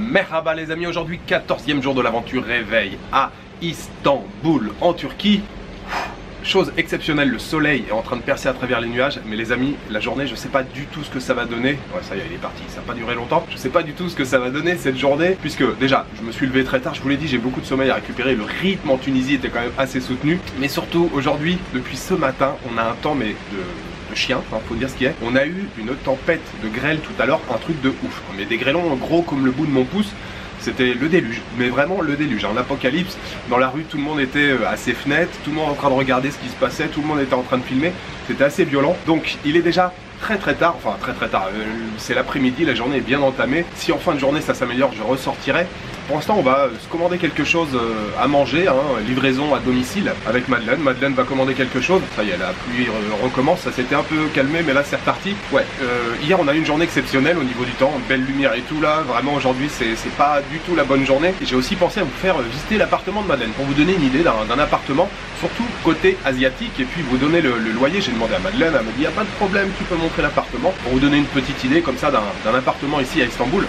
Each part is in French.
Merhaba les amis, aujourd'hui 14e jour de l'aventure réveil à Istanbul en Turquie. Chose exceptionnelle, le soleil est en train de percer à travers les nuages, mais les amis, la journée, je sais pas du tout ce que ça va donner. Ouais, ça y est, il est parti, ça n'a pas duré longtemps. Je sais pas du tout ce que ça va donner cette journée, puisque déjà, je me suis levé très tard, je vous l'ai dit, j'ai beaucoup de sommeil à récupérer, le rythme en Tunisie était quand même assez soutenu. Mais surtout, aujourd'hui, depuis ce matin, on a un temps, mais de chien, hein, faut dire ce qu'il y a. On a eu une tempête de grêle tout à l'heure, un truc de ouf. Mais des grêlons gros comme le bout de mon pouce. C'était le déluge, mais vraiment le déluge, hein, l'apocalypse. Dans la rue, tout le monde était à ses fenêtres, tout le monde en train de regarder ce qui se passait, tout le monde était en train de filmer. C'était assez violent. Donc il est déjà très tard, enfin très tard, c'est l'après-midi, la journée est bien entamée. Si en fin de journée ça s'améliore, je ressortirai. Pour l'instant, on va se commander quelque chose à manger, hein, livraison à domicile avec Madeleine. Madeleine va commander quelque chose. Ça y est, la pluie recommence, ça s'était un peu calmé, mais là c'est reparti. Ouais, hier on a eu une journée exceptionnelle au niveau du temps, belle lumière et tout là. Vraiment aujourd'hui c'est pas du tout la bonne journée. J'ai aussi pensé à vous faire visiter l'appartement de Madeleine pour vous donner une idée d'un appartement, surtout côté asiatique, et puis vous donner le loyer. J'ai demandé à Madeleine, elle m'a dit y a pas de problème, tu peux montrer l'appartement, pour vous donner une petite idée comme ça d'un appartement ici à Istanbul.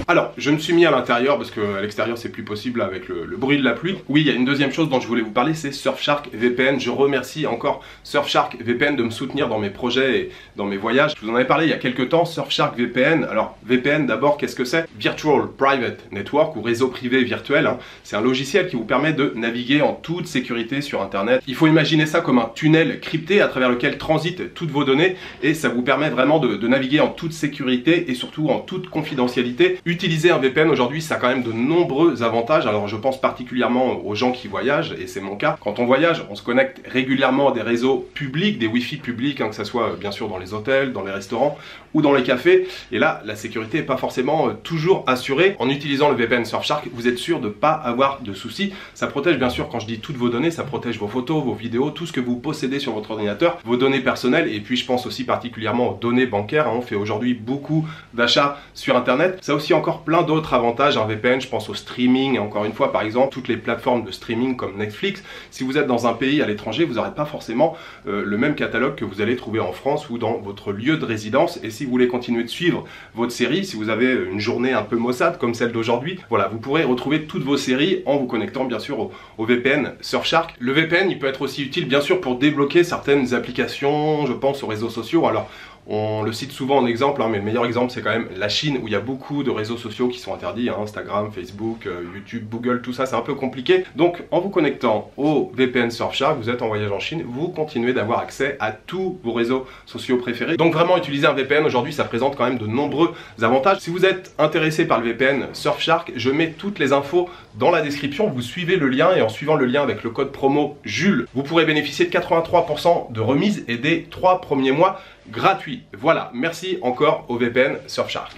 Alors, je me suis mis à l'intérieur parce qu'à l'extérieur c'est plus possible avec le bruit de la pluie. Oui, il y a une deuxième chose dont je voulais vous parler, c'est Surfshark VPN. Je remercie encore Surfshark VPN de me soutenir dans mes projets et dans mes voyages. Je vous en avais parlé il y a quelques temps, Surfshark VPN. Alors, VPN d'abord, qu'est-ce que c'est? Virtual Private Network ou réseau privé virtuel. Hein. C'est un logiciel qui vous permet de naviguer en toute sécurité sur Internet. Il faut imaginer ça comme un tunnel crypté à travers lequel transitent toutes vos données et ça vous permet vraiment de naviguer en toute sécurité et surtout en toute confidentialité. Utiliser un VPN aujourd'hui, ça a quand même de nombreux avantages. Alors je pense particulièrement aux gens qui voyagent, et c'est mon cas. Quand on voyage, on se connecte régulièrement à des réseaux publics, des Wi-Fi publics, hein, que ce soit bien sûr dans les hôtels, dans les restaurants ou dans les cafés. Et là, la sécurité n'est pas forcément toujours assurée. En utilisant le VPN Surfshark, vous êtes sûr de ne pas avoir de soucis. Ça protège bien sûr, quand je dis toutes vos données, ça protège vos photos, vos vidéos, tout ce que vous possédez sur votre ordinateur, vos données personnelles, et puis je pense aussi particulièrement aux données bancaires. Hein. On fait aujourd'hui beaucoup d'achats sur Internet. Ça a aussi encore plein d'autres avantages, un VPN, je pense au streaming, et encore une fois par exemple toutes les plateformes de streaming comme Netflix. Si vous êtes dans un pays à l'étranger, vous n'aurez pas forcément le même catalogue que vous allez trouver en France ou dans votre lieu de résidence. Et si vous voulez continuer de suivre votre série, si vous avez une journée un peu maussade comme celle d'aujourd'hui, voilà, vous pourrez retrouver toutes vos séries en vous connectant bien sûr au VPN Surfshark. Le VPN, il peut être aussi utile bien sûr pour débloquer certaines applications, je pense aux réseaux sociaux. Alors on le cite souvent en exemple, hein, mais le meilleur exemple c'est quand même la Chine, où il y a beaucoup de réseaux sociaux qui sont interdits, hein, Instagram, Facebook, YouTube, Google, tout ça c'est un peu compliqué. Donc en vous connectant au VPN Surfshark, vous êtes en voyage en Chine, vous continuez d'avoir accès à tous vos réseaux sociaux préférés. Donc vraiment utiliser un VPN aujourd'hui, ça présente quand même de nombreux avantages. Si vous êtes intéressé par le VPN Surfshark, je mets toutes les infos dans la description, vous suivez le lien, et en suivant le lien avec le code promo Jules, vous pourrez bénéficier de 83% de remise et des 3 premiers mois gratuit. Voilà, merci encore au VPN Surfshark.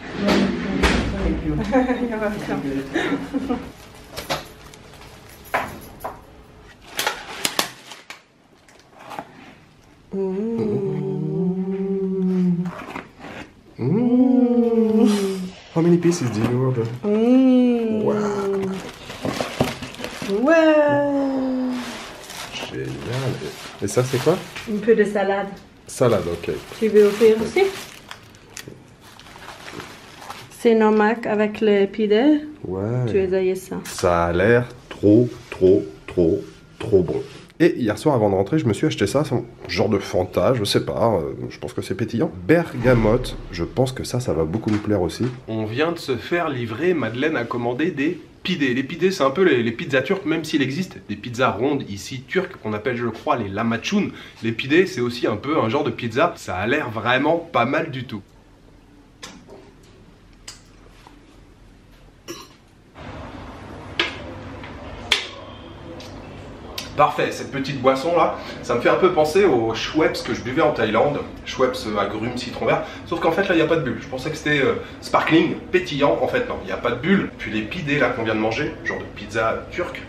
How many pieces do you order? Wow. Ouais. Génial. Et ça c'est quoi? Un peu de salade. Salade, ok. Tu veux offrir aussi? C'est normal avec le pide. Ouais. Tu essayes ça. Ça a l'air trop bon. Et hier soir, avant de rentrer, je me suis acheté ça, c'est un genre de Fanta, je sais pas, je pense que c'est pétillant. Bergamote, je pense que ça va beaucoup me plaire aussi. On vient de se faire livrer, Madeleine a commandé des pidés. Les pidés, c'est un peu les pizzas turques, même s'il existe des pizzas rondes ici turques, qu'on appelle, je crois, les lahmacun. Les pidés, c'est aussi un peu un genre de pizza, ça a l'air vraiment pas mal du tout. Parfait, cette petite boisson là, ça me fait un peu penser au Schweppes que je buvais en Thaïlande. Schweppes agrumes, citron vert. Sauf qu'en fait là, il n'y a pas de bulle. Je pensais que c'était sparkling, pétillant. En fait non, il n'y a pas de bulle. Puis les pidés là qu'on vient de manger, genre de pizza turque,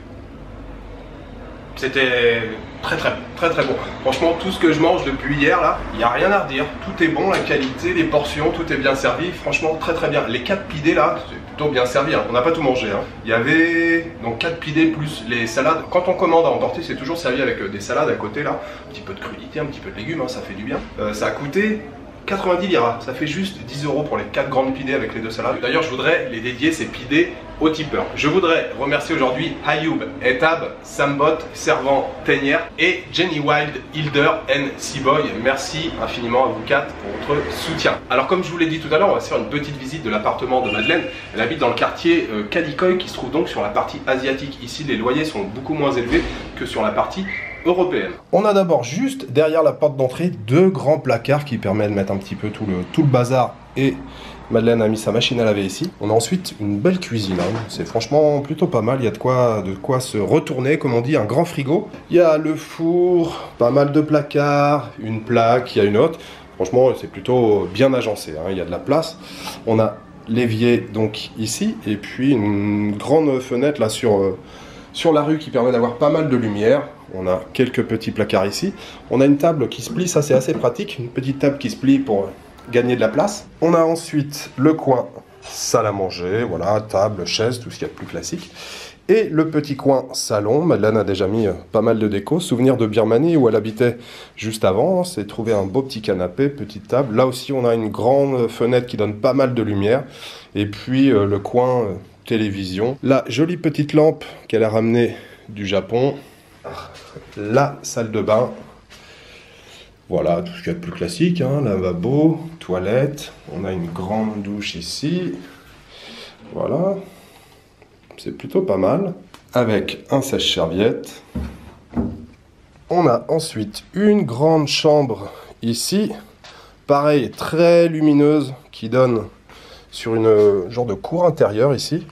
c'était très bon. Franchement, tout ce que je mange depuis hier là, il n'y a rien à redire. Tout est bon, la qualité, les portions, tout est bien servi. Franchement, très bien. Les 4 pidés là, c'est plutôt bien servi. Hein. On n'a pas tout mangé. Hein. Il y avait donc 4 pidés plus les salades. Quand on commande à emporter, c'est toujours servi avec des salades à côté là. Un petit peu de crudité, un petit peu de légumes, hein, ça fait du bien. Ça a coûté 90 liras, ça fait juste 10 € pour les 4 grandes pidées avec les 2 salades. D'ailleurs, je voudrais les dédier ces pidées aux tipeurs. Je voudrais remercier aujourd'hui Ayoub, Etab, Sambot, Servant, Tenière et Jenny Wild, Hilder and Seaboy. Merci infiniment à vous 4 pour votre soutien. Alors comme je vous l'ai dit tout à l'heure, on va se faire une petite visite de l'appartement de Madeleine. Elle habite dans le quartier Kadikoy qui se trouve donc sur la partie asiatique. Ici, les loyers sont beaucoup moins élevés que sur la partie européenne. On a d'abord juste derrière la porte d'entrée 2 grands placards qui permettent de mettre un petit peu tout le bazar, et Madeleine a mis sa machine à laver ici. On a ensuite une belle cuisine, hein. C'est franchement plutôt pas mal, il y a de quoi se retourner, comme on dit, un grand frigo. Il y a le four, pas mal de placards, une plaque, il y a une autre. Franchement, c'est plutôt bien agencé, hein. Il y a de la place. On a l'évier donc ici, et puis une grande fenêtre là sur la rue qui permet d'avoir pas mal de lumière. On a quelques petits placards ici. On a une table qui se plie, ça c'est assez pratique. Une petite table qui se plie pour gagner de la place. On a ensuite le coin salle à manger, voilà, table, chaise, tout ce qu'il y a de plus classique. Et le petit coin salon. Madeleine a déjà mis pas mal de déco. Souvenir de Birmanie où elle habitait juste avant. C'est trouvé un beau petit canapé, petite table. Là aussi on a une grande fenêtre qui donne pas mal de lumière. Et puis le coin télévision. La jolie petite lampe qu'elle a ramenée du Japon. La salle de bain. Voilà, tout ce qu'il y a de plus classique, hein, lavabo, toilette. On a une grande douche ici. Voilà. C'est plutôt pas mal. Avec un sèche-serviette. On a ensuite une grande chambre ici. Pareil, très lumineuse, qui donne sur une genre de cour intérieure ici.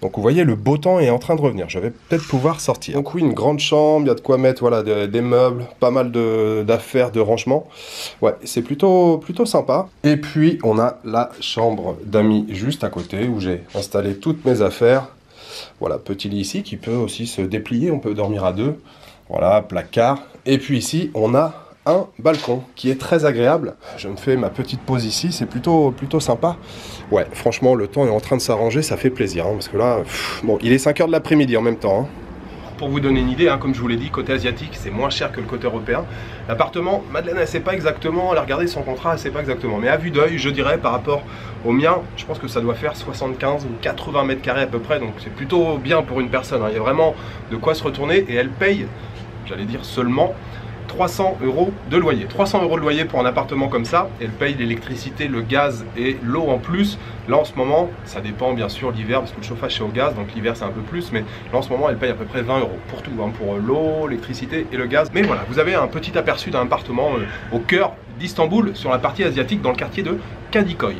Donc vous voyez, le beau temps est en train de revenir. Je vais peut-être pouvoir sortir. Donc oui, une grande chambre, il y a de quoi mettre, voilà, des meubles, pas mal d'affaires, de rangement. Ouais, c'est plutôt sympa. Et puis on a la chambre d'amis juste à côté où j'ai installé toutes mes affaires. Voilà, petit lit ici qui peut aussi se déplier, on peut dormir à 2. Voilà, placard. Et puis ici, on a un balcon qui est très agréable. Je me fais ma petite pause ici, c'est plutôt sympa. Ouais, franchement, le temps est en train de s'arranger, ça fait plaisir, hein, parce que là, bon, il est 5 h de l'après-midi en même temps. Hein. Pour vous donner une idée, hein, comme je vous l'ai dit, côté asiatique, c'est moins cher que le côté européen. L'appartement, Madeleine, elle ne sait pas exactement, elle a regardé son contrat, elle ne sait pas exactement. Mais à vue d'œil, je dirais, par rapport au mien, je pense que ça doit faire 75 ou 80 mètres carrés à peu près. Donc c'est plutôt bien pour une personne, hein. Il y a vraiment de quoi se retourner et elle paye, j'allais dire seulement, 300 € de loyer. 300 € de loyer pour un appartement comme ça. Elle paye l'électricité, le gaz et l'eau en plus. Là en ce moment, ça dépend bien sûr l'hiver parce que le chauffage c'est au gaz, donc l'hiver c'est un peu plus. Mais là en ce moment, elle paye à peu près 20 € pour tout, hein, pour l'eau, l'électricité et le gaz. Mais voilà, vous avez un petit aperçu d'un appartement au cœur d'Istanbul, sur la partie asiatique, dans le quartier de Kadikoy.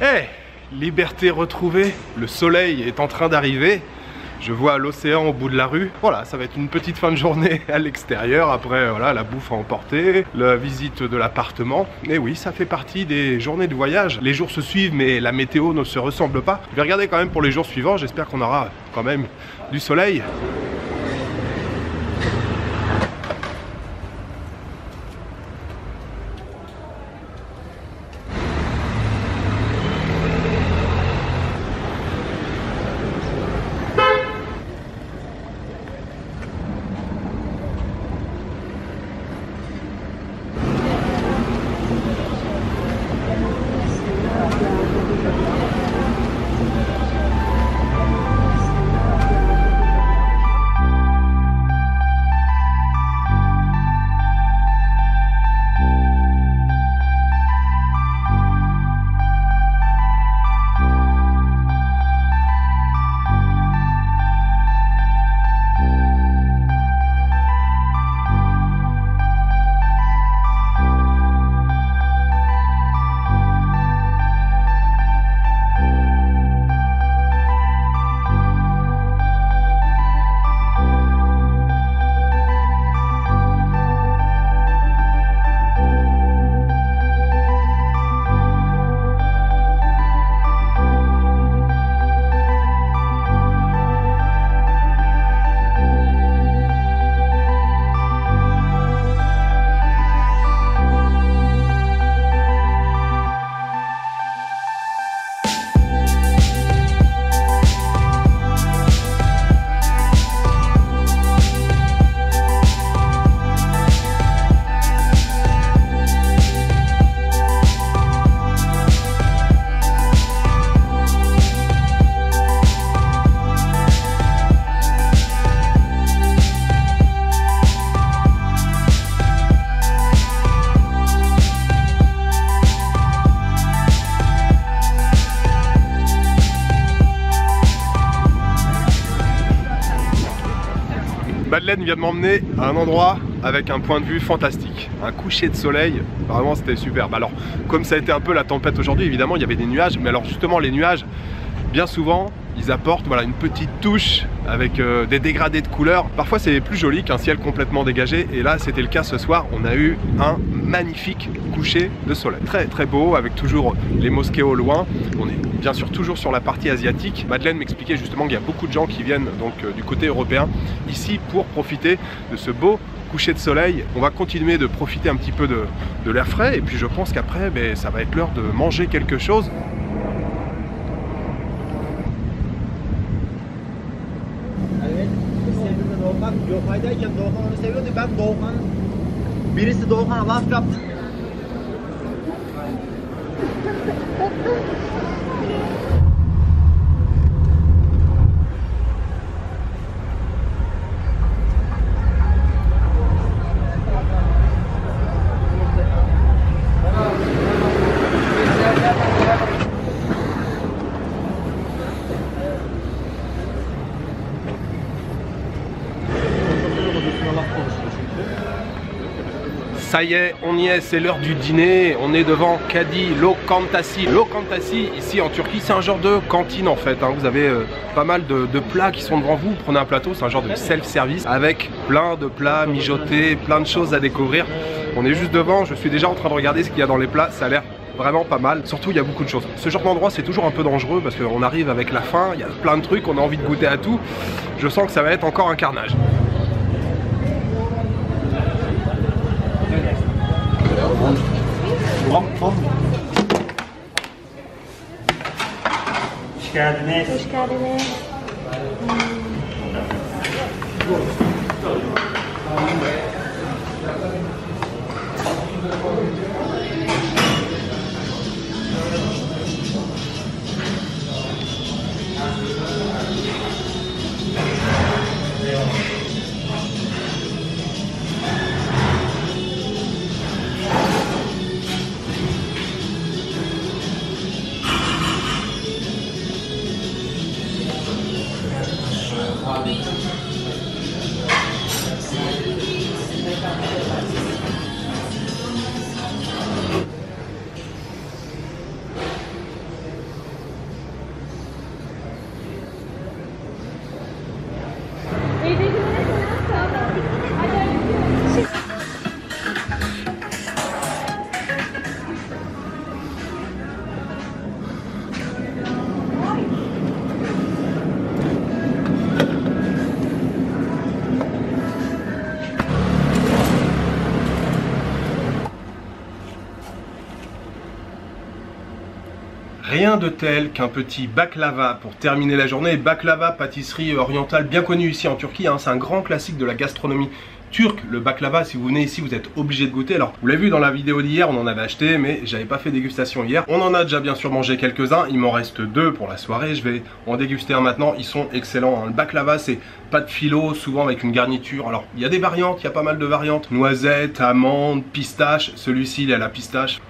Hey, liberté retrouvée, le soleil est en train d'arriver. Je vois l'océan au bout de la rue. Voilà, ça va être une petite fin de journée à l'extérieur. Après, voilà, la bouffe à emporter, la visite de l'appartement. Et oui, ça fait partie des journées de voyage. Les jours se suivent, mais la météo ne se ressemble pas. Je vais regarder quand même pour les jours suivants. J'espère qu'on aura quand même du soleil. Madeleine vient de m'emmener à un endroit avec un point de vue fantastique. Un coucher de soleil, vraiment c'était superbe. Alors, comme ça a été un peu la tempête aujourd'hui, évidemment il y avait des nuages, mais alors justement les nuages, bien souvent, ils apportent voilà, une petite touche avec des dégradés de couleurs. Parfois c'est plus joli qu'un ciel complètement dégagé, et là c'était le cas ce soir. On a eu un magnifique coucher de soleil. Très très beau, avec toujours les mosquées au loin. On est bien sûr toujours sur la partie asiatique. Madeleine m'expliquait justement qu'il y a beaucoup de gens qui viennent donc du côté européen ici pour profiter de ce beau coucher de soleil. On va continuer de profiter un petit peu de l'air frais, et puis je pense qu'après ça va être l'heure de manger quelque chose. Yoldayken Doğukan onu seviyordu. Ben Doğukan, birisi Doğukan'a laf yaptı. Ça y est, on y est, c'est l'heure du dîner. On est devant Kadi Lokantası. Lokantası, ici en Turquie, c'est un genre de cantine en fait. Vous avez pas mal de plats qui sont devant vous. Vous prenez un plateau, c'est un genre de self-service avec plein de plats mijotés, plein de choses à découvrir. On est juste devant, je suis déjà en train de regarder ce qu'il y a dans les plats. Ça a l'air vraiment pas mal. Surtout, il y a beaucoup de choses. Ce genre d'endroit, c'est toujours un peu dangereux parce qu'on arrive avec la faim, il y a plein de trucs, on a envie de goûter à tout. Je sens que ça va être encore un carnage. Hoş geldiniz. Hoş geldiniz. Rien de tel qu'un petit baklava pour terminer la journée. Baklava, pâtisserie orientale bien connue ici en Turquie, c'est un grand classique de la gastronomie turque. Le baklava, si vous venez ici, vous êtes obligé de goûter. Alors, vous l'avez vu dans la vidéo d'hier, on en avait acheté, mais j'avais pas fait dégustation hier. On en a déjà bien sûr mangé quelques-uns, il m'en reste 2 pour la soirée. Je vais en déguster un maintenant, ils sont excellents. Le baklava, c'est pâte philo, souvent avec une garniture. Alors, il y a des variantes, il y a pas mal de variantes. Noisettes, amandes, pistache. Celui-ci, il est à la pistache.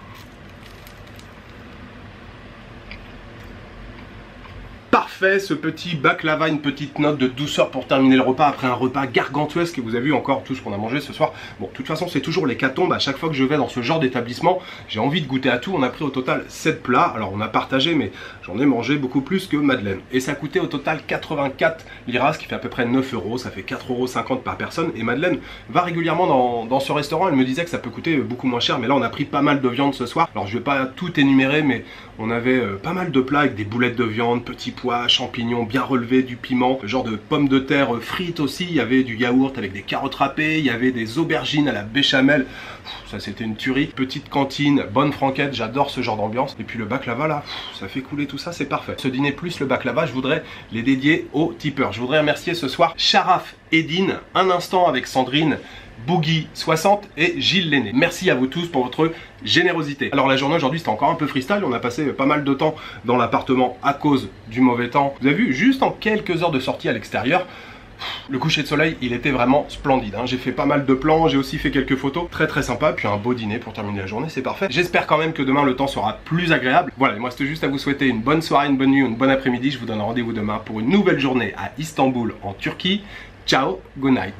Parfait, ce petit baklava, une petite note de douceur pour terminer le repas après un repas gargantuesque. Et vous avez vu encore tout ce qu'on a mangé ce soir. Bon, de toute façon, c'est toujours l'hécatombe. À chaque fois que je vais dans ce genre d'établissement, j'ai envie de goûter à tout. On a pris au total 7 plats. Alors, on a partagé, mais j'en ai mangé beaucoup plus que Madeleine. Et ça a coûté au total 84 liras, ce qui fait à peu près 9 euros. Ça fait 4,50 € par personne. Et Madeleine va régulièrement dans ce restaurant. Elle me disait que ça peut coûter beaucoup moins cher. Mais là, on a pris pas mal de viande ce soir. Alors, je vais pas tout énumérer, mais on avait pas mal de plats avec des boulettes de viande, petits pois, champignons bien relevés, du piment, le genre de pommes de terre frites aussi. Il y avait du yaourt avec des carottes râpées, il y avait des aubergines à la béchamel. Ça c'était une tuerie. Petite cantine, bonne franquette, j'adore ce genre d'ambiance. Et puis le baklava là, ça fait couler tout ça, c'est parfait. Ce dîner plus le baklava, je voudrais les dédier aux tipeurs. Je voudrais remercier ce soir Sharaf Edine, un instant avec Sandrine, Boogie 60 et Gilles Lenné. Merci à vous tous pour votre générosité. Alors la journée aujourd'hui c'était encore un peu freestyle, on a passé pas mal de temps dans l'appartement à cause du mauvais temps. Vous avez vu, juste en quelques heures de sortie à l'extérieur, le coucher de soleil il était vraiment splendide. J'ai fait pas mal de plans, j'ai aussi fait quelques photos, très très sympa, puis un beau dîner pour terminer la journée, c'est parfait. J'espère quand même que demain le temps sera plus agréable. Voilà, moi c'était juste à vous souhaiter une bonne soirée, une bonne nuit, une bonne après-midi. Je vous donne rendez-vous demain pour une nouvelle journée à Istanbul en Turquie. Ciao, good night.